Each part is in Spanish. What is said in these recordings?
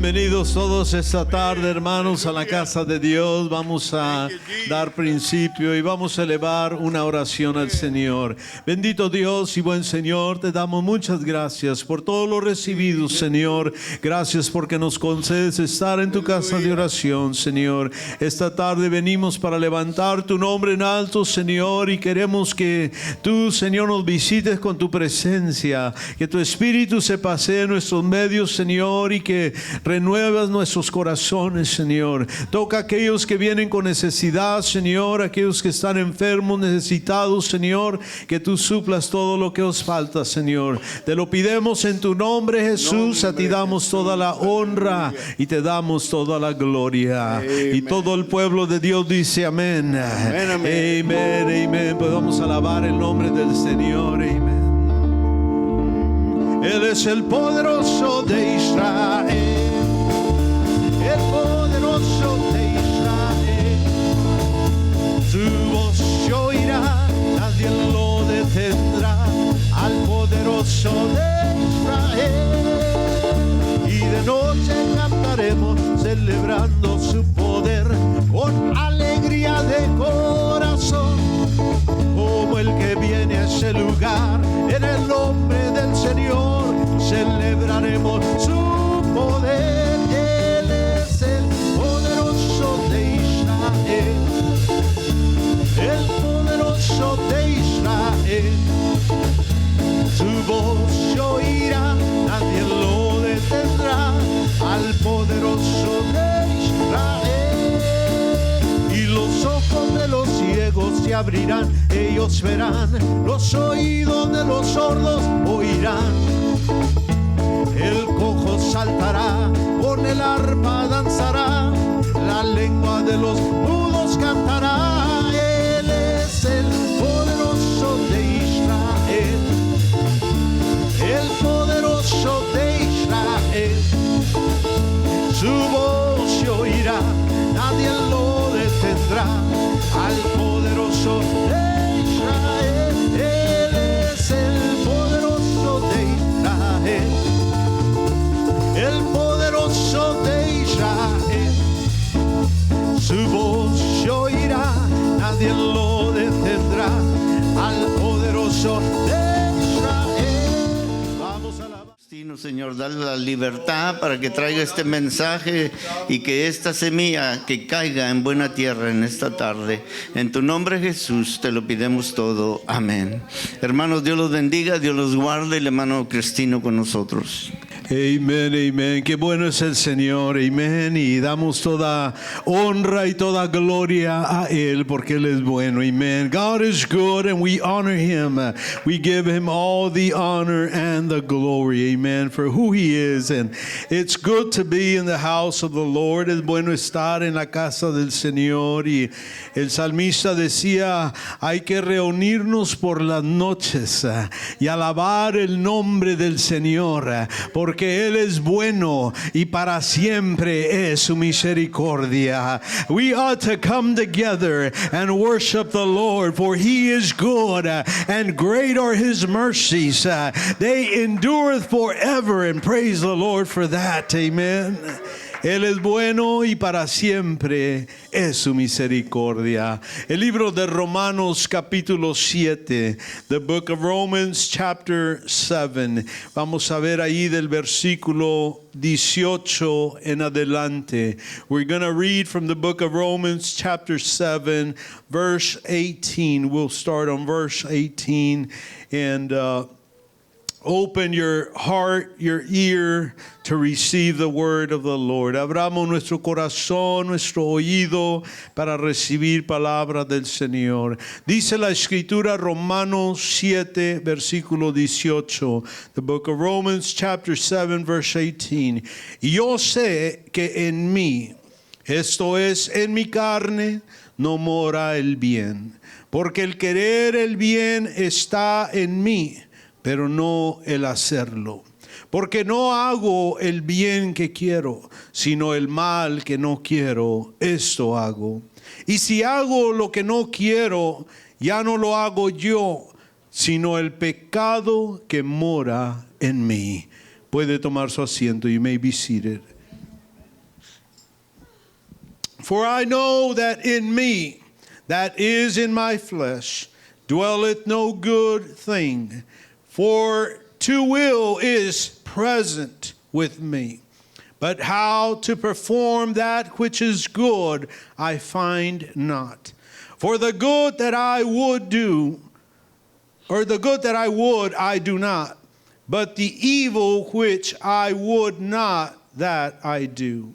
Bienvenidos todos esta tarde, hermanos, a la casa de Dios. Vamos a dar principio y vamos a elevar una oración al Señor. Bendito Dios y buen Señor, te damos muchas gracias por todo lo recibido, Señor. Gracias porque nos concedes estar en tu casa de oración, Señor. Esta tarde venimos para levantar tu nombre en alto, Señor, y queremos que tú, Señor, nos visites con tu presencia, que tu Espíritu se pasee en nuestros medios, Señor, y que renuevas nuestros corazones, Señor. Toca a aquellos que vienen con necesidad, Señor, aquellos que están enfermos, necesitados, Señor, que tú suplas todo lo que os falta, Señor. Te lo pidemos en tu nombre, Jesús. A ti damos toda la honra y te damos toda la gloria. Amen. Y todo el pueblo de Dios dice amén. Amén, amén. Amén, amén. Podemos alabar el nombre del Señor. Amén. Él es el poderoso de Israel. El poderoso de Israel, su voz se oirá, nadie lo detendrá, al poderoso de Israel. Y de noche cantaremos, celebrando su poder, con alegría de corazón, como el que viene a ese lugar, en el nombre del Señor, celebraremos su poder. El poderoso de Israel, su voz se oirá, nadie lo detendrá, al poderoso de Israel. Y los ojos de los ciegos se abrirán, ellos verán, los oídos de los sordos oirán. El cojo saltará, con el arpa danzará, la lengua de los mudos cantará. Él es el poderoso de Israel, el poderoso de Israel. Su voz se oirá, nadie lo detendrá, al poderoso de Israel. Él es el poderoso de Israel, el poderoso de Israel. Su voz se oirá, nadie lo detendrá, al poderoso de Israel. Vamos a la... Señor, dale la libertad para que traiga este mensaje y que esta semilla que caiga en buena tierra en esta tarde. En tu nombre, Jesús, te lo pidemos todo. Amén. Hermanos, Dios los bendiga, Dios los guarde. El hermano Cristino con nosotros. Amén, amén. Qué bueno es el Señor, amén. Y damos toda honra y toda gloria a Él porque Él es bueno, amén. God is good and we honor Him. We give Him all the honor and the glory, amen, for who He is. And it's good to be in the house of the Lord. Es bueno estar en la casa del Señor. Y el salmista decía, hay que reunirnos por las noches y alabar el nombre del Señor, porque Él es bueno y para siempre es su misericordia. We ought to come together and worship the Lord, for He is good and great are His mercies. They endureth forever, and praise the Lord for that. Amen. Él es bueno y para siempre es su misericordia. El libro de Romanos capítulo 7. The book of Romans chapter 7. Vamos a ver ahí del versículo 18 en adelante. We're going to read from the book of Romans chapter 7 verse 18. We'll start on verse 18 and open your heart, your ear to receive the word of the Lord. Abramos nuestro corazón, nuestro oído para recibir palabra del Señor. Dice la Escritura, Romanos 7, versículo 18. The book of Romans, chapter 7, verse 18. Y yo sé que en mí, esto es, en mi carne, no mora el bien. Porque el querer el bien está en mí, pero no el hacerlo. Porque no hago el bien que quiero, sino el mal que no quiero, esto hago. Y si hago lo que no quiero, ya no lo hago yo, sino el pecado que mora en mí. Puede tomar su asiento. You may be seated. For I know that in me, that is in my flesh, dwelleth no good thing. For to will is present with me, but how to perform that which is good I find not. For the good that I would do, or the good that I would, I do not, but the evil which I would not, that I do.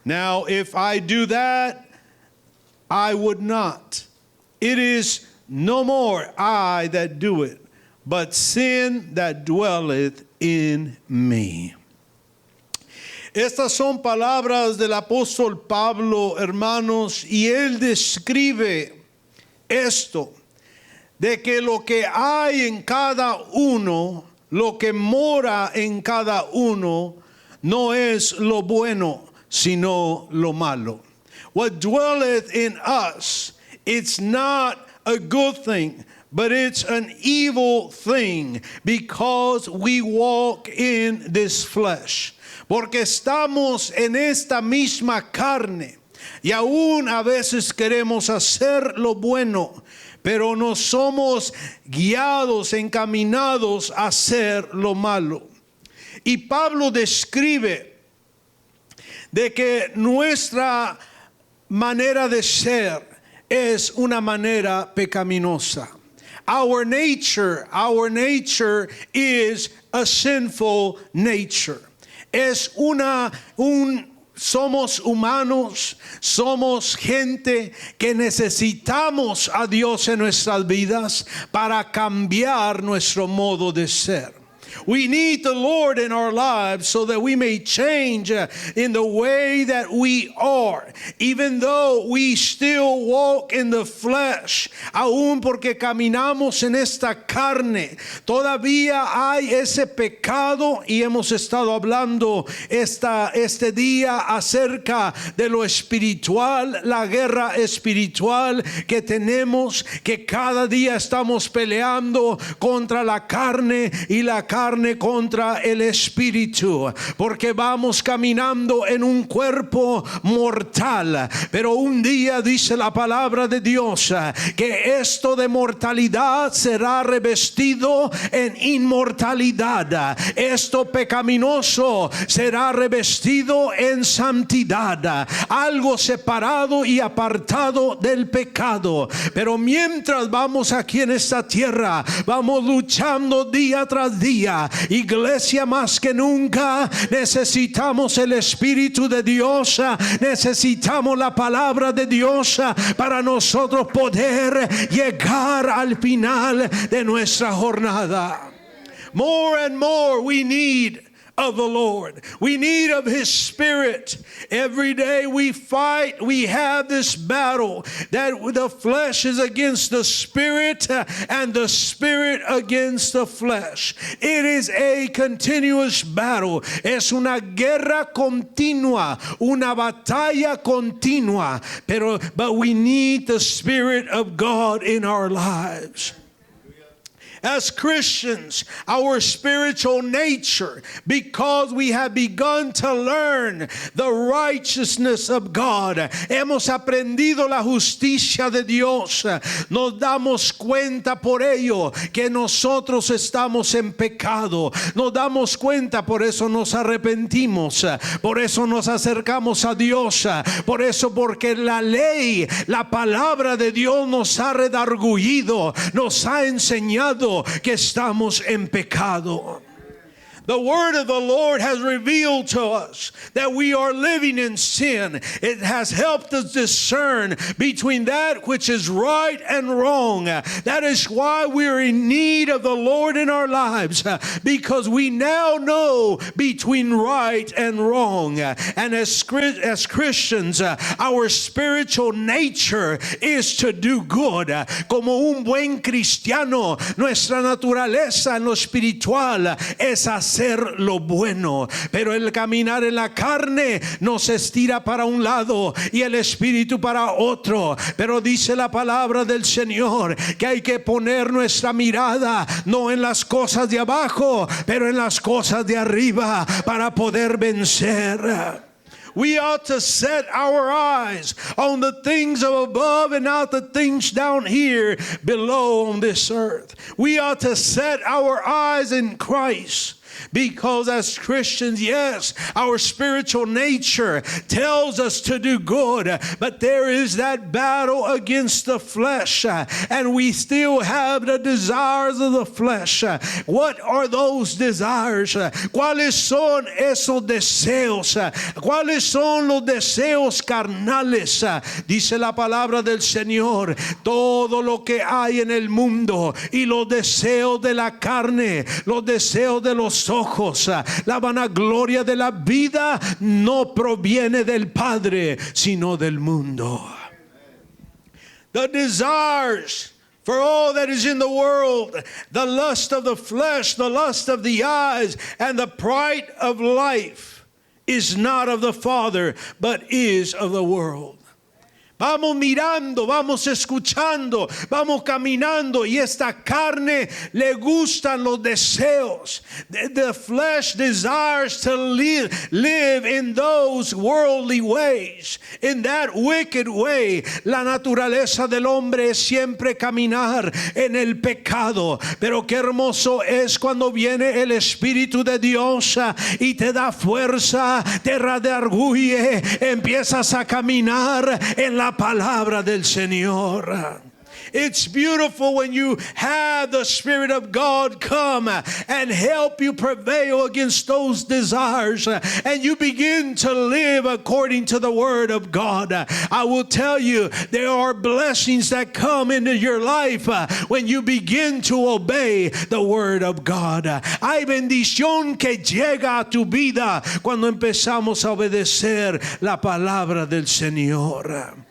Now, if I do that, I would not. It is no more I that do it, but sin that dwelleth in me. Estas son palabras del apóstol Pablo, hermanos, y él describe esto, de que lo que hay en cada uno, lo que mora en cada uno, no es lo bueno, sino lo malo. What dwelleth in us, it's not a good thing, but it's an evil thing, because we walk in this flesh. Porque estamos en esta misma carne, y aún a veces queremos hacer lo bueno, pero no somos guiados, encaminados a hacer lo malo. Y Pablo describe de que nuestra manera de ser es una manera pecaminosa. Our nature is a sinful nature. Somos humanos, somos gente que necesitamos a Dios en nuestras vidas para cambiar nuestro modo de ser. We need the Lord in our lives so that we may change in the way that we are, even though we still walk in the flesh. Aún porque caminamos en esta carne, todavía hay ese pecado, y hemos estado hablando este día acerca de lo espiritual, la guerra espiritual que tenemos, que cada día estamos peleando contra la carne y la carne contra el espíritu, porque vamos caminando en un cuerpo mortal, pero un día dice la palabra de Dios que esto de mortalidad será revestido en inmortalidad, esto pecaminoso será revestido en santidad, algo separado y apartado del pecado. Pero mientras vamos aquí en esta tierra, vamos luchando día tras día. Iglesia, más que nunca necesitamos el Espíritu de Dios, necesitamos la palabra de Dios para nosotros poder llegar al final de nuestra jornada. More and more we need of the Lord. We need of His Spirit. Every day we fight, we have this battle that the flesh is against the Spirit and the Spirit against the flesh. It is a continuous battle. Es una guerra continua, una batalla continua. But we need the Spirit of God in our lives. As Christians, our spiritual nature, because we have begun to learn the righteousness of God, hemos aprendido la justicia de Dios, nos damos cuenta por ello que nosotros estamos en pecado, nos damos cuenta, por eso nos arrepentimos, por eso nos acercamos a Dios, por eso, porque la ley, la palabra de Dios nos ha redargüido, nos ha enseñado que estamos en pecado. The word of the Lord has revealed to us that we are living in sin. It has helped us discern between that which is right and wrong. That is why we're in need of the Lord in our lives, because we now know between right and wrong. And as Christians, our spiritual nature is to do good. Como un buen cristiano, nuestra naturaleza en lo espiritual es hacer lo bueno, pero el caminar en la carne nos estira para un lado y el espíritu para otro. Pero dice la palabra del Señor que hay que poner nuestra mirada no en las cosas de abajo, pero en las cosas de arriba para poder vencer. We ought to set our eyes on the things of above and not the things down here below on this earth. We ought to set our eyes in Christ. Because as Christians, yes, our spiritual nature tells us to do good, but there is that battle against the flesh, and we still have the desires of the flesh. What are those desires? ¿Cuáles son esos deseos? ¿Cuáles son los deseos carnales? Dice la palabra del Señor, todo lo que hay en el mundo y los deseos de la carne, los deseos de los ojos, la vanagloria de la vida no proviene del Padre, sino del mundo. The desires for all that is in the world, the lust of the flesh, the lust of the eyes, and the pride of life is not of the Father, but is of the world. Vamos mirando, vamos escuchando, vamos caminando y esta carne le gustan los deseos. The flesh desires to live in those worldly ways. In that wicked way, la naturaleza del hombre es siempre caminar en el pecado. Pero qué hermoso es cuando viene el Espíritu de Dios y te da fuerza, te redarguye, empiezas a caminar en la palabra del Señor. It's beautiful when you have the Spirit of God come and help you prevail against those desires and you begin to live according to the Word of God. I will tell you, there are blessings that come into your life when you begin to obey the Word of God. Hay bendición que llega a tu vida cuando empezamos a obedecer la palabra del Señor.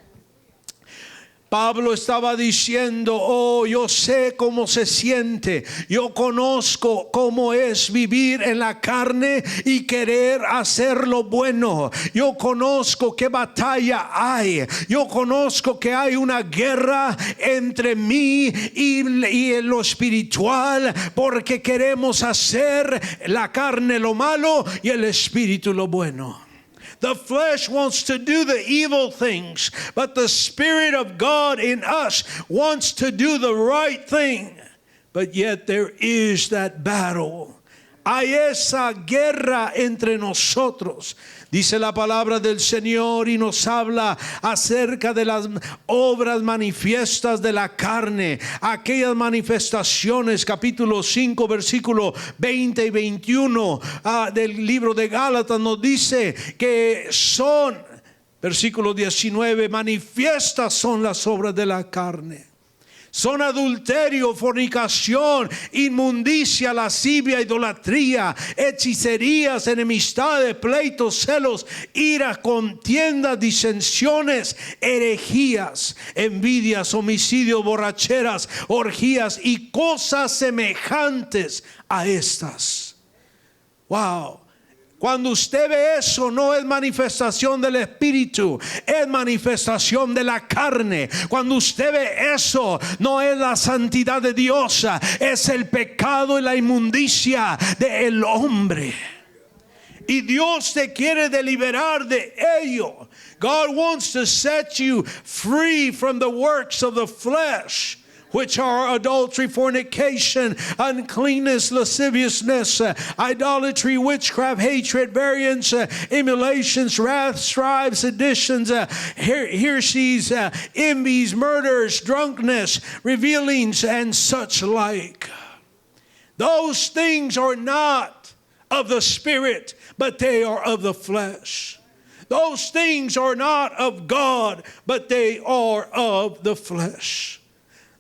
Pablo estaba diciendo, oh, yo sé cómo se siente, yo conozco cómo es vivir en la carne y querer hacer lo bueno. Yo conozco qué batalla hay, yo conozco que hay una guerra entre mí y en lo espiritual, porque queremos hacer la carne lo malo y el espíritu lo bueno. The flesh wants to do the evil things, but the Spirit of God in us wants to do the right thing. But yet there is that battle. Hay esa guerra entre nosotros. Dice la palabra del Señor y nos habla acerca de las obras manifiestas de la carne. Aquellas manifestaciones, capítulo 5, versículo 20 y 21 del libro de Gálatas nos dice que son, versículo 19, manifiestas son las obras de la carne. Son adulterio, fornicación, inmundicia, lascivia, idolatría, hechicerías, enemistades, pleitos, celos, ira, contiendas, disensiones, herejías, envidias, homicidios, borracheras, orgías y cosas semejantes a estas. Wow. Cuando usted ve eso, no es manifestación del Espíritu, es manifestación de la carne. Cuando usted ve eso, no es la santidad de Dios, es el pecado y la inmundicia del hombre. Y Dios te quiere liberar de ello. God wants to set you free from the works of the flesh, which are adultery, fornication, uncleanness, lasciviousness, idolatry, witchcraft, hatred, variance, emulations, wrath, strife, seditions, heresies, envies, murders, drunkenness, revealings, and such like. Those things are not of the Spirit, but they are of the flesh. Those things are not of God, but they are of the flesh.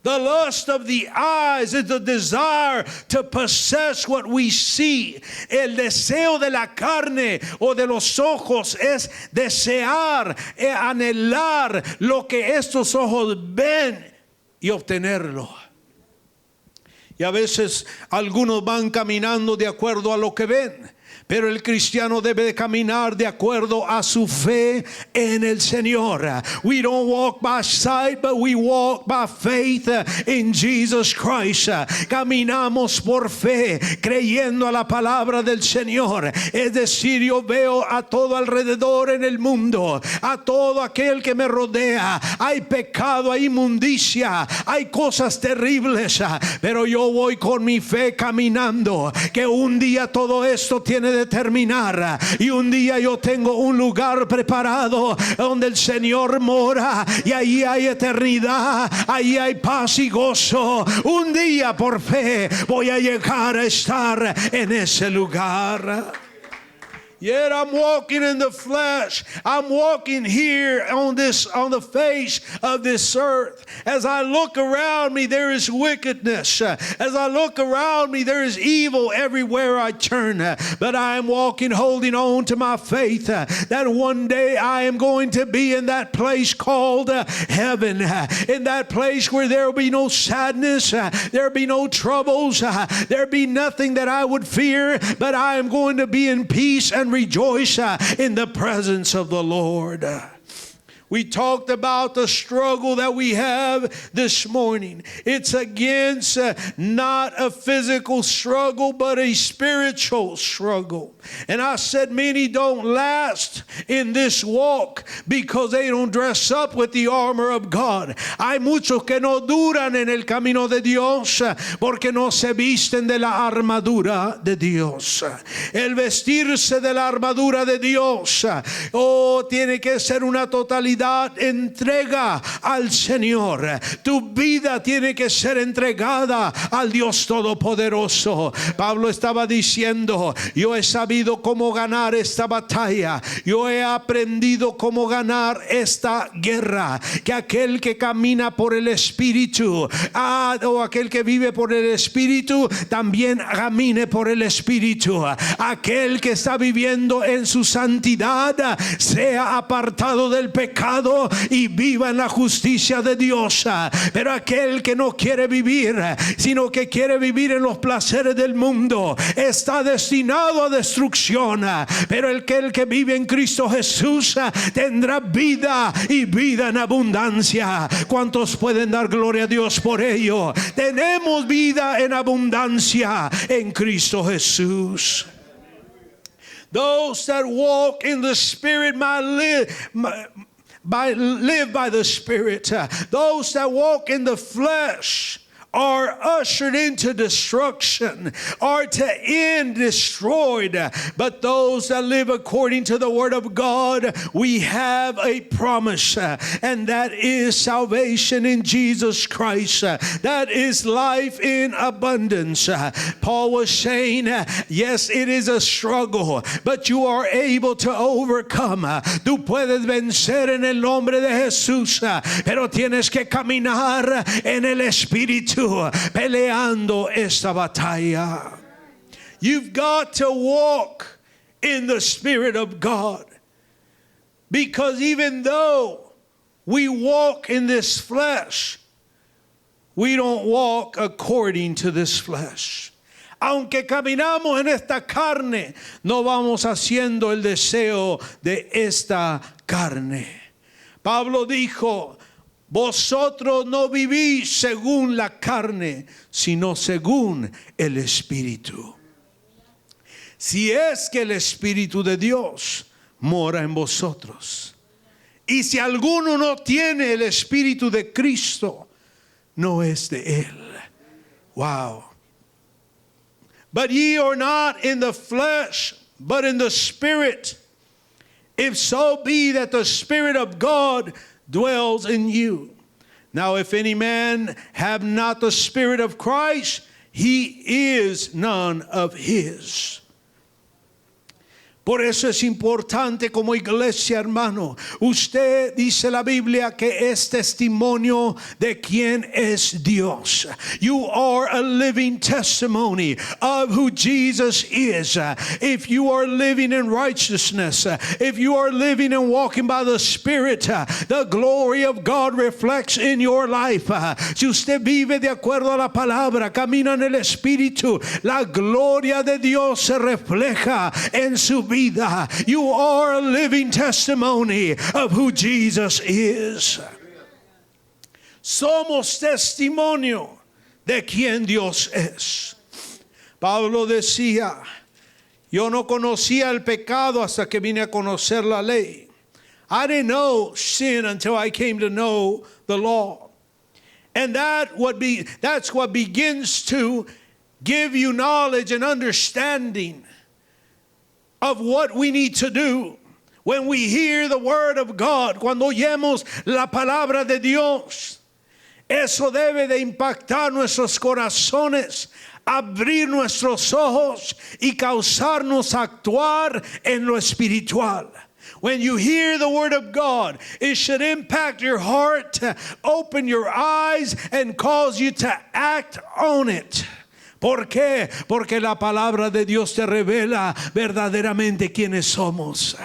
The lust of the eyes is the desire to possess what we see. El deseo de la carne o de los ojos es desear, anhelar lo que estos ojos ven y obtenerlo. Y a veces algunos van caminando de acuerdo a lo que ven. Pero el cristiano debe de caminar de acuerdo a su fe en el Señor. We don't walk by sight, but we walk by faith in Jesus Christ. Caminamos por fe, creyendo a la palabra del Señor. Es decir, yo veo a todo alrededor en el mundo, a todo aquel que me rodea. Hay pecado, hay inmundicia, hay cosas terribles, pero yo voy con mi fe caminando, que un día todo esto tiene de terminar, y un día yo tengo un lugar preparado donde el Señor mora, y ahí hay eternidad, ahí hay paz y gozo. Un día por fe voy a llegar a estar en ese lugar. Yet I'm walking in the flesh. I'm walking here on the face of this earth. As I look around me, there is wickedness. As I look around me, there is evil everywhere I turn. But I am walking, holding on to my faith, that one day I am going to be in that place called heaven. In that place where there will be no sadness, there will be no troubles, there will be nothing that I would fear, but I am going to be in peace and rejoice in the presence of the Lord. We talked about the struggle that we have this morning. It's against not a physical struggle, but a spiritual struggle. And I said many don't last in this walk because they don't dress up with the armor of God. Hay muchos que no duran en el camino de Dios porque no se visten de la armadura de Dios. El vestirse de la armadura de Dios, tiene que ser una totalidad. Entrega al Señor. Tu vida tiene que ser entregada al Dios Todopoderoso. Pablo estaba diciendo: yo he sabido cómo ganar esta batalla, yo he aprendido cómo ganar esta guerra, que aquel que camina por el Espíritu, o aquel que vive por el Espíritu, también camine por el Espíritu. Aquel que está viviendo en su santidad sea apartado del pecado y viva en la justicia de Dios. Pero aquel que no quiere vivir, sino que quiere vivir en los placeres del mundo, está destinado a destrucción. Pero el que vive en Cristo Jesús tendrá vida y vida en abundancia. ¿Cuántos pueden dar gloria a Dios por ello? Tenemos vida en abundancia en Cristo Jesús. Those that walk in the Spirit live by the Spirit. Those that walk in the flesh are ushered into destruction, are to end destroyed. But those that live according to the word of God, we have a promise, and that is salvation in Jesus Christ. That is life in abundance. Paul was saying, yes, it is a struggle, but you are able to overcome. Tú puedes vencer en el nombre de Jesús, pero tienes que caminar en el Espíritu, peleando esta batalla. You've got to walk in the Spirit of God, because even though we walk in this flesh, we don't walk according to this flesh. Aunque caminamos en esta carne, no vamos haciendo el deseo de esta carne. Pablo dijo: vosotros no vivís según la carne, sino según el Espíritu. Si es que el Espíritu de Dios mora en vosotros. Y si alguno no tiene el Espíritu de Cristo, no es de él. Wow. But ye are not in the flesh, but in the Spirit. If so be that the Spirit of God dwells in you. Now, if any man have not the Spirit of Christ, he is none of his. Por eso es importante como iglesia, hermano. Usted dice la Biblia que es testimonio de quién es Dios. You are a living testimony of who Jesus is. If you are living in righteousness, if you are living and walking by the Spirit, the glory of God reflects in your life. Si usted vive de acuerdo a la palabra, camina en el Espíritu, la gloria de Dios se refleja en su vida. You are a living testimony of who Jesus is. Somos testimonio de quién Dios es. Pablo decía, yo no conocía el pecado hasta que vine a conocer la ley. I didn't know sin until I came to know the law. And that's what begins to give you knowledge and understanding of what we need to do when we hear the word of God. Cuando oyemos la palabra de Dios, eso debe de impactar nuestros corazones, abrir nuestros ojos y causarnos actuar en lo espiritual. When you hear the word of God, it should impact your heart, open your eyes, and cause you to act on it. ¿Por qué? Porque la palabra de Dios te revela verdaderamente quiénes somos.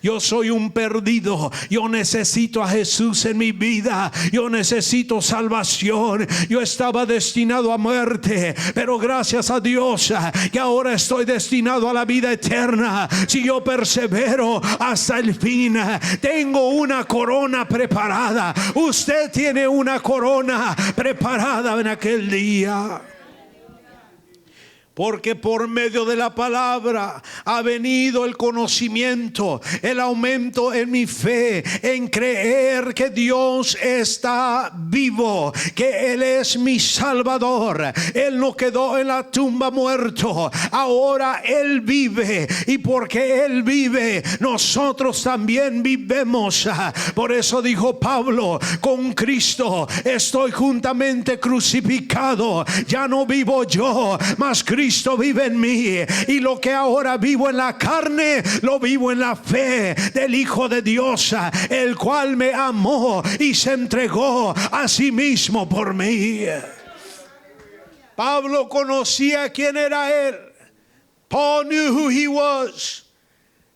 Yo soy un perdido. Yo necesito a Jesús en mi vida. Yo necesito salvación. Yo estaba destinado a muerte, pero gracias a Dios que ahora estoy destinado a la vida eterna. Si yo persevero hasta el fin, tengo una corona preparada. Usted tiene una corona preparada en aquel día. Porque por medio de la palabra ha venido el conocimiento, el aumento en mi fe, en creer que Dios está vivo, que Él es mi Salvador. Él no quedó en la tumba muerto, ahora Él vive, y porque Él vive, nosotros también vivemos. Por eso dijo Pablo, con Cristo estoy juntamente crucificado, ya no vivo yo, mas Cristo vive en mí, y lo que ahora vivo en la carne lo vivo en la fe del Hijo de Dios, el cual me amó y se entregó a sí mismo por mí. Pablo conocía quién era él. Paul knew who he was,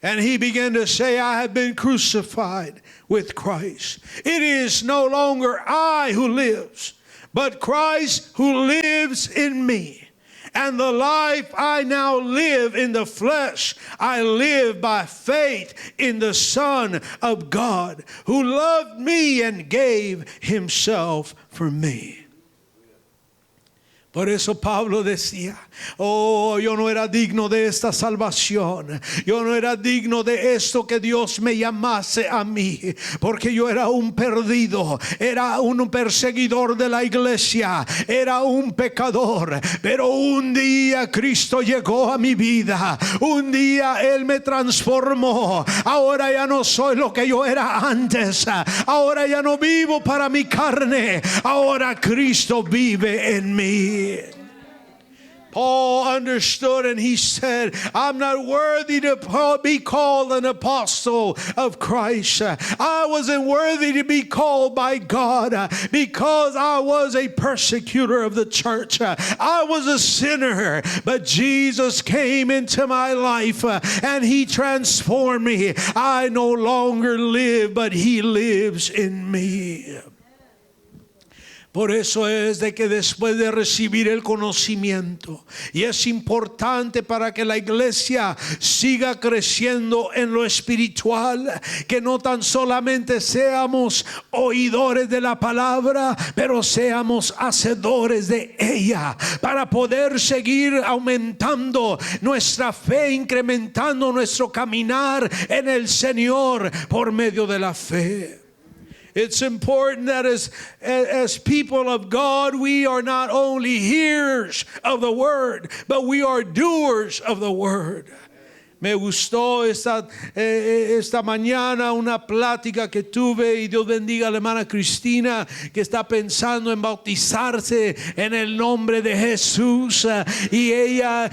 and he began to say, I have been crucified with Christ. It is no longer I who lives, but Christ who lives in me. And the life I now live in the flesh, I live by faith in the Son of God, who loved me and gave himself for me. Por eso Pablo decía, oh, yo no era digno de esta salvación. Yo no era digno de esto que Dios me llamase a mí. Porque yo era un perdido, era un perseguidor de la iglesia, era un pecador. Pero un día Cristo llegó a mi vida. Un día Él me transformó. Ahora ya no soy lo que yo era antes. Ahora ya no vivo para mi carne. Ahora Cristo vive en mí. Paul understood, and he said, I'm not worthy to be called an apostle of Christ. I wasn't worthy to be called by God because I was a persecutor of the church. I was a sinner, but Jesus came into my life and he transformed me. I no longer live, but he lives in me. Por eso es de que después de recibir el conocimiento, y es importante para que la iglesia siga creciendo en lo espiritual, que no tan solamente seamos oidores de la palabra, pero seamos hacedores de ella, para poder seguir aumentando nuestra fe, incrementando nuestro caminar en el Señor por medio de la fe. It's important that as people of God, we are not only hearers of the word, but we are doers of the word. Me gustó esta mañana una plática que tuve, y Dios bendiga a la hermana Cristina, que está pensando en bautizarse en el nombre de Jesús, y ella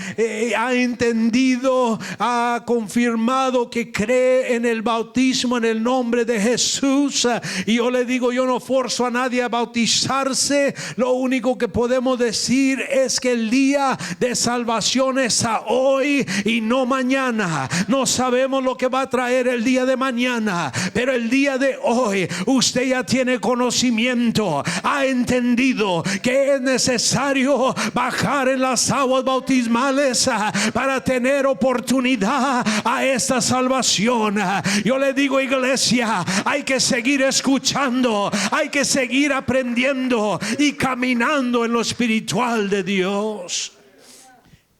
ha entendido, ha confirmado que cree en el bautismo en el nombre de Jesús. Y yo le digo, yo no forzo a nadie a bautizarse. Lo único que podemos decir es que el día de salvación es a hoy y no mañana. No sabemos lo que va a traer el día de mañana, pero el día de hoy usted ya tiene conocimiento, ha entendido que es necesario bajar en las aguas bautismales para tener oportunidad a esta salvación. Yo le digo, iglesia, hay que seguir escuchando, hay que seguir aprendiendo y caminando en lo espiritual de Dios.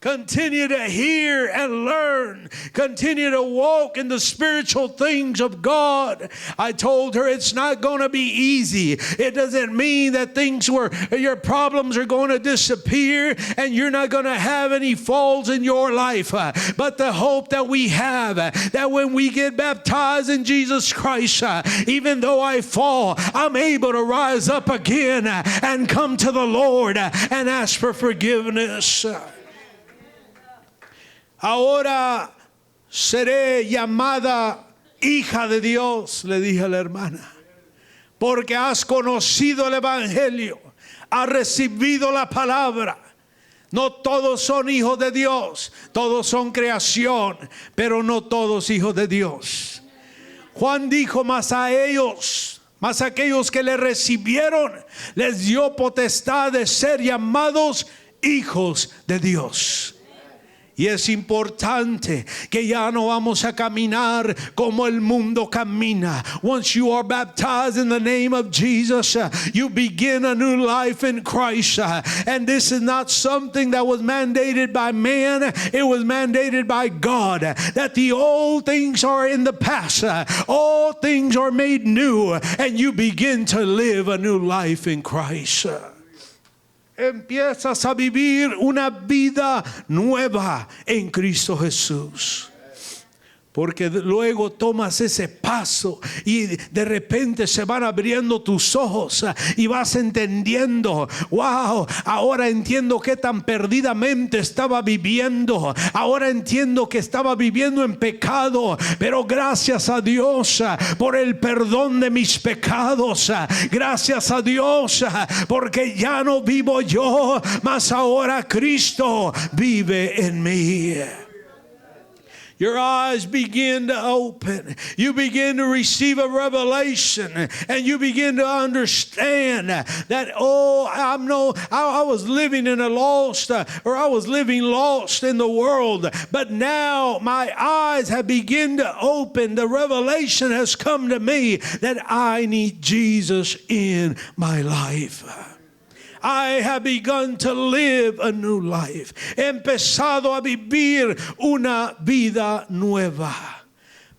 Continue to hear and learn. Continue to walk in the spiritual things of God. I told her it's not going to be easy. It doesn't mean that your problems are going to disappear and you're not going to have any falls in your life. But the hope that we have, that when we get baptized in Jesus Christ, even though I fall, I'm able to rise up again and come to the Lord and ask for forgiveness. Ahora seré llamada hija de Dios, le dije a la hermana, porque has conocido el Evangelio, has recibido la palabra. No todos son hijos de Dios, todos son creación, pero no todos hijos de Dios. Juan dijo, más aquellos que le recibieron, les dio potestad de ser llamados hijos de Dios. Y es importante que ya no vamos a caminar como el mundo camina. Once you are baptized in the name of Jesus, you begin a new life in Christ. And this is not something that was mandated by man. It was mandated by God. That the old things are in the past. All things are made new. And you begin to live a new life in Christ. Empiezas a vivir una vida nueva en Cristo Jesús. Porque luego tomas ese paso y de repente se van abriendo tus ojos y vas entendiendo, wow, ahora entiendo qué tan perdidamente estaba viviendo. Ahora entiendo que estaba viviendo en pecado, pero gracias a Dios por el perdón de mis pecados. Gracias a Dios porque ya no vivo yo, mas ahora Cristo vive en mí. Your eyes begin to open. You begin to receive a revelation, and you begin to understand that, I was living in I was living lost in the world, but now my eyes have begun to open. The revelation has come to me that I need Jesus in my life. I have begun to live a new life. He empezado a vivir una vida nueva.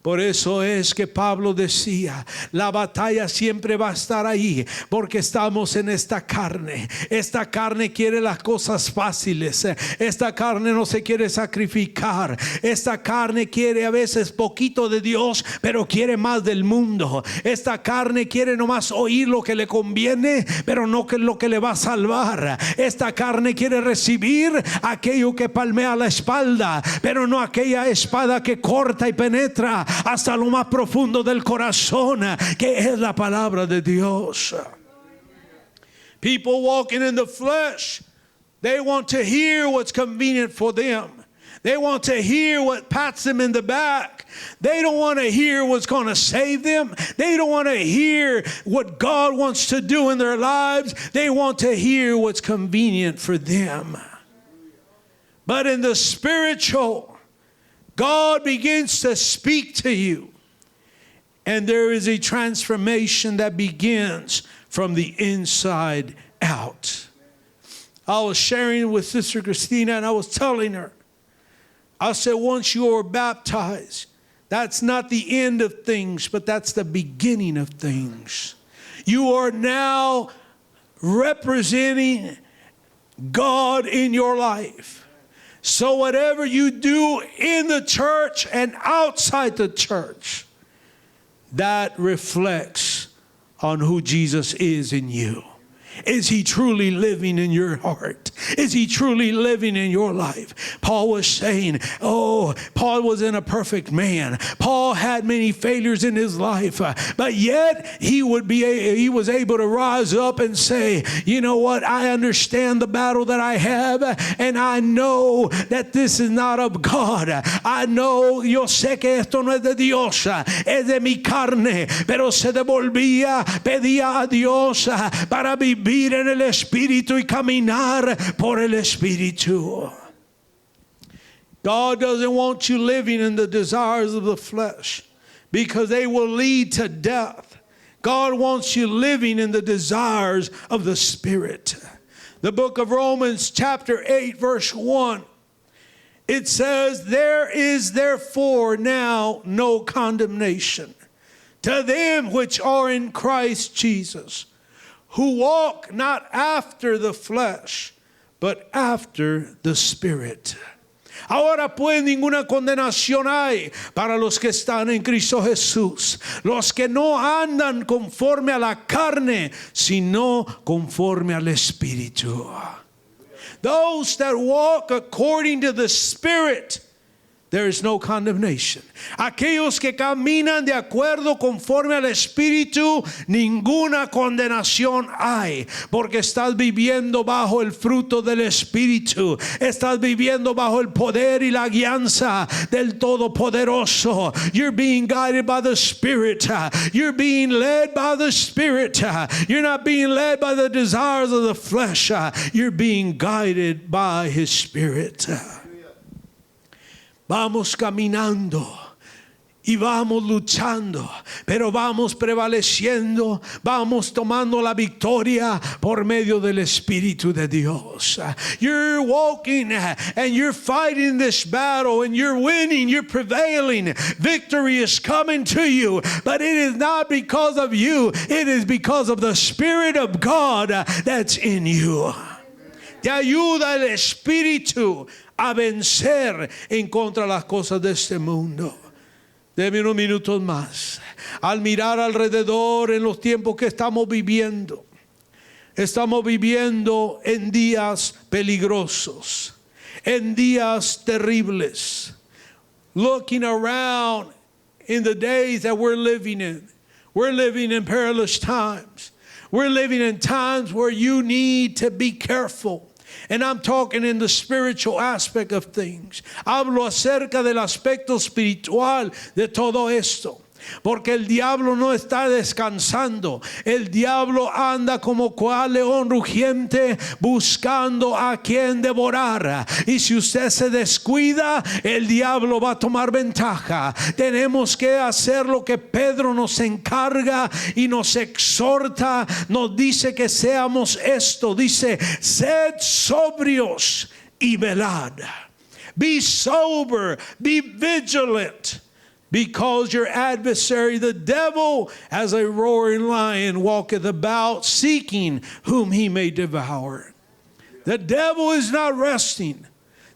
Por eso es que Pablo decía, la batalla siempre va a estar ahí, porque estamos en esta carne. Esta carne quiere las cosas fáciles. Esta carne no se quiere sacrificar. Esta carne quiere a veces poquito de Dios, pero quiere más del mundo. Esta carne quiere nomás oír lo que le conviene, pero no que lo que le va a salvar. Esta carne quiere recibir aquello que palmea la espalda, pero no aquella espada que corta y penetra hasta lo más profundo del corazón, que es la palabra de Dios. People walking in the flesh, they want to hear what's convenient for them. They want to hear what pats them in the back. They don't want to hear what's going to save them. They don't want to hear what God wants to do in their lives. They want to hear what's convenient for them. But in the spiritual, God begins to speak to you, and there is a transformation that begins from the inside out. I was sharing with Sister Christina, and I was telling her, I said, once you are baptized, that's not the end of things, but that's the beginning of things. You are now representing God in your life. So whatever you do in the church and outside the church, that reflects on who Jesus is in you. Is he truly living in your heart? Is he truly living in your life? Paul was saying, Paul was in a perfect man. Paul had many failures in his life, but yet he was able to rise up and say, you know what? I understand the battle that I have, and I know that this is not of God. I know, yo sé que esto no es de Dios, es de mi carne, pero se devolvía, pedía a Dios para vivir en el Espíritu y caminar por el Espíritu. God doesn't want you living in the desires of the flesh because they will lead to death. God wants you living in the desires of the Spirit. The book of Romans chapter 8 verse 1. It says, there is therefore now no condemnation to them which are in Christ Jesus, who walk not after the flesh, but after the Spirit. Ahora pues ninguna condenación hay para los que están en Cristo Jesús, los que no andan conforme a la carne, sino conforme al Espíritu. Those that walk according to the Spirit, there is no condemnation. Aquellos que caminan de acuerdo conforme al Espíritu, ninguna condenación hay, porque estás viviendo bajo el fruto del Espíritu. Estás viviendo bajo el poder y la guianza del Todopoderoso. You're being guided by the Spirit. You're being led by the Spirit. You're not being led by the desires of the flesh. You're being guided by His Spirit. Vamos caminando y vamos luchando, pero vamos prevaleciendo, vamos tomando la victoria por medio del Espíritu de Dios. You're walking and you're fighting this battle and you're winning, you're prevailing. Victory is coming to you, but it is not because of you, it is because of the Spirit of God that's in you. Te ayuda el Espíritu a vencer en contra de las cosas de este mundo. Deme unos minutos más. Al mirar alrededor en los tiempos que estamos viviendo en días peligrosos, en días terribles. Looking around in the days that we're living in perilous times. We're living in times where you need to be careful. And I'm talking in the spiritual aspect of things. Hablo acerca del aspecto espiritual de todo esto. Porque el diablo no está descansando. El diablo anda como cual león rugiente buscando a quien devorar. Y si usted se descuida, el diablo va a tomar ventaja. Tenemos que hacer lo que Pedro nos encarga y nos exhorta. Nos dice que seamos esto. Dice, sed sobrios y velad. Be sober, be vigilant. Because your adversary, the devil, as a roaring lion, walketh about, seeking whom he may devour. The devil is not resting.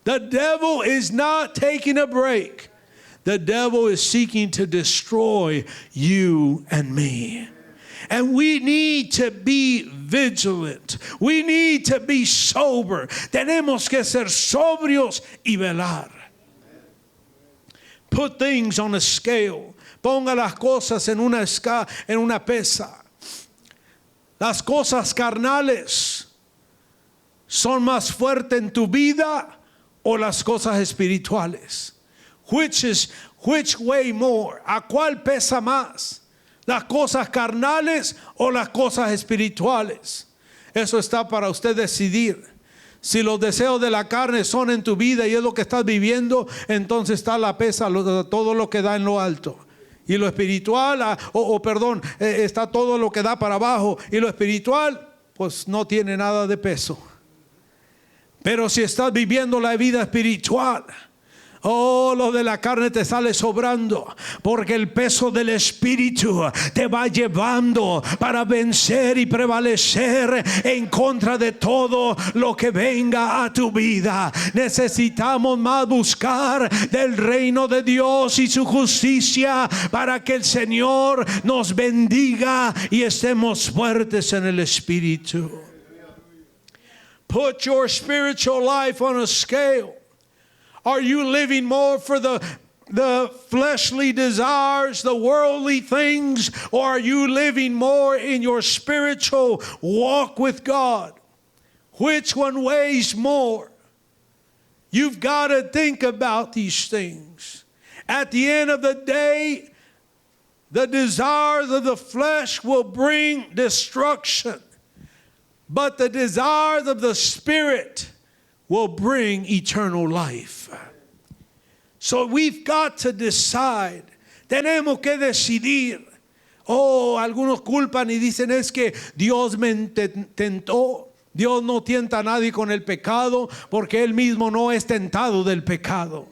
The devil is not taking a break. The devil is seeking to destroy you and me. And we need to be vigilant. We need to be sober. Tenemos que ser sobrios y velar. Put things on a scale. Ponga las cosas en una pesa. Las cosas carnales son más fuertes en tu vida o las cosas espirituales. Which weigh more? ¿A cuál pesa más? ¿Las cosas carnales o las cosas espirituales? Eso está para usted decidir. Si los deseos de la carne son en tu vida y es lo que estás viviendo, entonces está la pesa, todo lo que da en lo alto. Y lo espiritual, está todo lo que da para abajo. Y lo espiritual, pues no tiene nada de peso. Pero si estás viviendo la vida espiritual, Oh, lo de la carne te sale sobrando, porque el peso del Espíritu te va llevando para vencer y prevalecer en contra de todo lo que venga a tu vida. Necesitamos más buscar del reino de Dios y su justicia para que el Señor nos bendiga y estemos fuertes en el Espíritu. Put your spiritual life on a scale. Are you living more for the fleshly desires, the worldly things, or are you living more in your spiritual walk with God? Which one weighs more? You've got to think about these things. At the end of the day, the desires of the flesh will bring destruction, but the desires of the Spirit will bring eternal life. So we've got to decide. Tenemos que decidir. Oh, algunos culpan y dicen es que Dios me tentó. Dios no tienta a nadie con el pecado porque Él mismo no es tentado del pecado.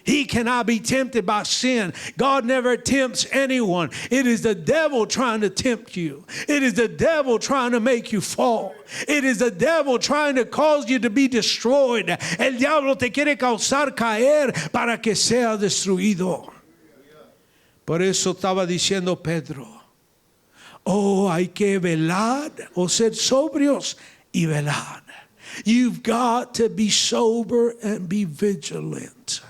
He cannot be tempted by sin. God never tempts anyone. It is the devil trying to tempt you. It is the devil trying to make you fall. It is the devil trying to cause you to be destroyed. El diablo te quiere causar caer para que sea destruido. Por eso estaba diciendo Pedro, oh, hay que velar o ser sobrios y velar. You've got to be sober and be vigilant.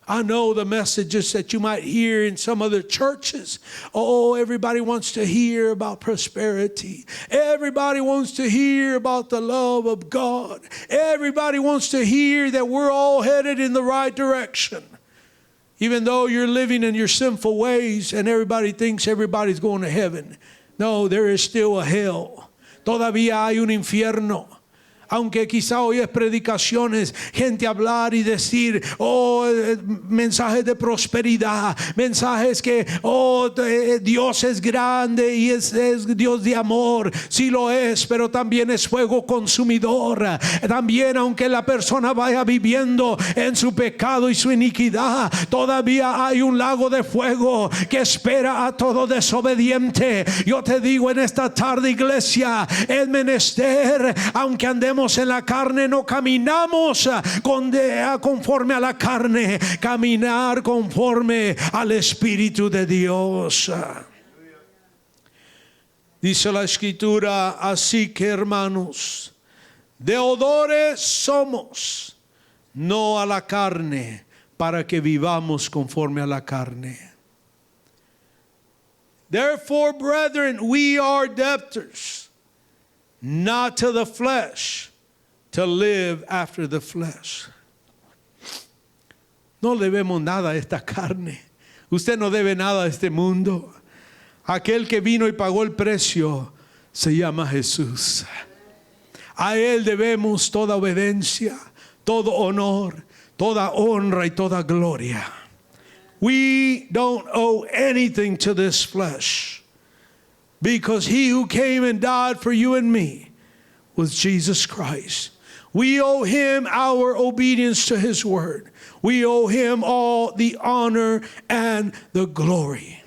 I know the messages that you might hear in some other churches. Oh, everybody wants to hear about prosperity. Everybody wants to hear about the love of God. Everybody wants to hear that we're all headed in the right direction. Even though you're living in your sinful ways and everybody thinks everybody's going to heaven. No, there is still a hell. Todavía hay un infierno. Aunque quizá oyes predicaciones, gente hablar y decir, oh, mensajes de prosperidad, mensajes que, oh, Dios es grande y es Dios de amor. Sí lo es, pero también es fuego consumidor. También, aunque la persona vaya viviendo en su pecado y su iniquidad, todavía hay un lago de fuego que espera a todo desobediente. Yo te digo en esta tarde, iglesia, es menester, aunque andemos en la carne, no caminamos conforme a la carne, caminar conforme al Espíritu de Dios. Dice la Escritura, así que hermanos, deudores somos, no a la carne, para que vivamos conforme a la carne. Therefore, brethren, we are debtors, not to the flesh, to live after the flesh. No debemos nada a esta carne. Usted no debe nada a este mundo. Aquel que vino y pagó el precio se llama Jesús. A Él debemos toda obediencia, todo honor, toda honra y toda gloria. We don't owe anything to this flesh, because He who came and died for you and me was Jesus Christ. We owe Him our obedience to His word. We owe Him all the honor and the glory.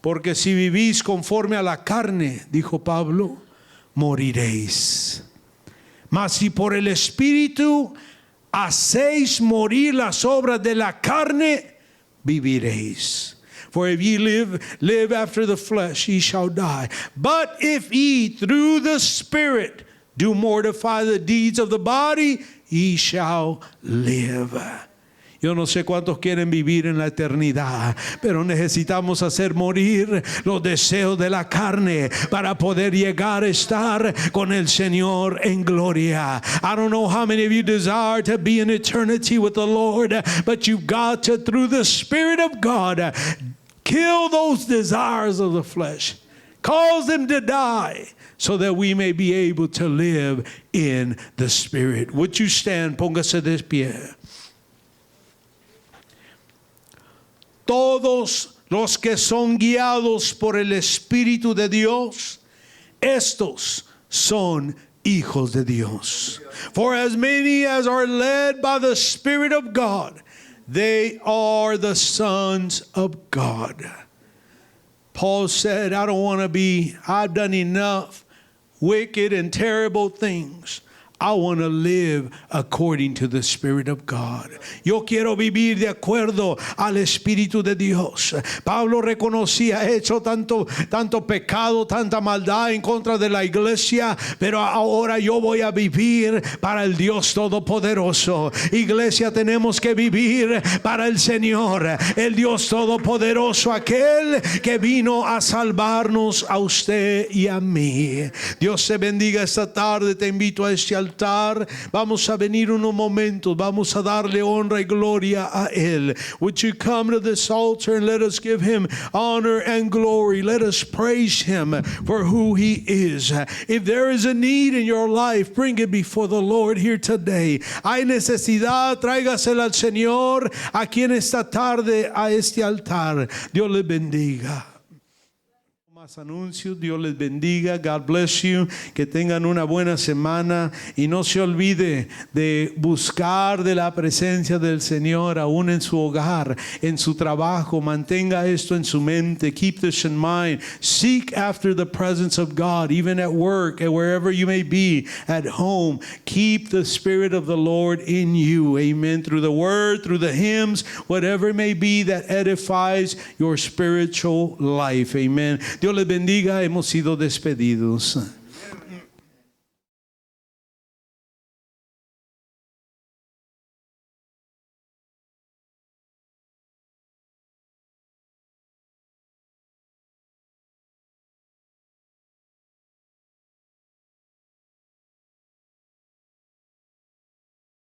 Porque si vivís conforme a la carne, dijo Pablo, moriréis. Mas si por el Espíritu hacéis morir las obras de la carne, viviréis. For if ye live after the flesh, ye shall die. But if ye through the Spirit do mortify the deeds of the body, ye shall live. Yo no sé cuántos quieren vivir en la eternidad, pero necesitamos hacer morir los deseos de la carne para poder llegar a estar con el Señor en gloria. I don't know how many of you desire to be in eternity with the Lord, but you've got to, through the Spirit of God, kill those desires of the flesh. Cause them to die so that we may be able to live in the Spirit. Would you stand? Póngase de pie. Todos los que son guiados por el Espíritu de Dios, estos son hijos de Dios. For as many as are led by the Spirit of God, they are the sons of God. Paul said, I've done enough wicked and terrible things. I want to live according to the Spirit of God. Yo quiero vivir de acuerdo al Espíritu de Dios. Pablo reconocía, he hecho tanto pecado, tanta maldad en contra de la iglesia, pero ahora yo voy a vivir para el Dios Todopoderoso. Iglesia, tenemos que vivir para el Señor, el Dios Todopoderoso, aquel que vino a salvarnos a usted y a mí. Dios te bendiga esta tarde. Te invito a este altar. Vamos a venir unos momentos. Vamos a darle honra y gloria a Él. Would you come to this altar and let us give Him honor and glory? Let us praise Him for who He is. If there is a need in your life, bring it before the Lord here today. Hay necesidad, tráigasela al Señor aquí en esta tarde a este altar. Dios les bendiga. Más anuncios. Dios les bendiga. God bless you. Que tengan una buena semana y no se olvide de buscar de la presencia del Señor aún en su hogar, en su trabajo. Mantenga esto en su mente. Keep this in mind. Seek after the presence of God, even at work and wherever you may be, at home. Keep the Spirit of the Lord in you. Amen. Through the word, through the hymns, whatever it may be that edifies your spiritual life. Amen. Dios les bendiga. Hemos sido despedidos.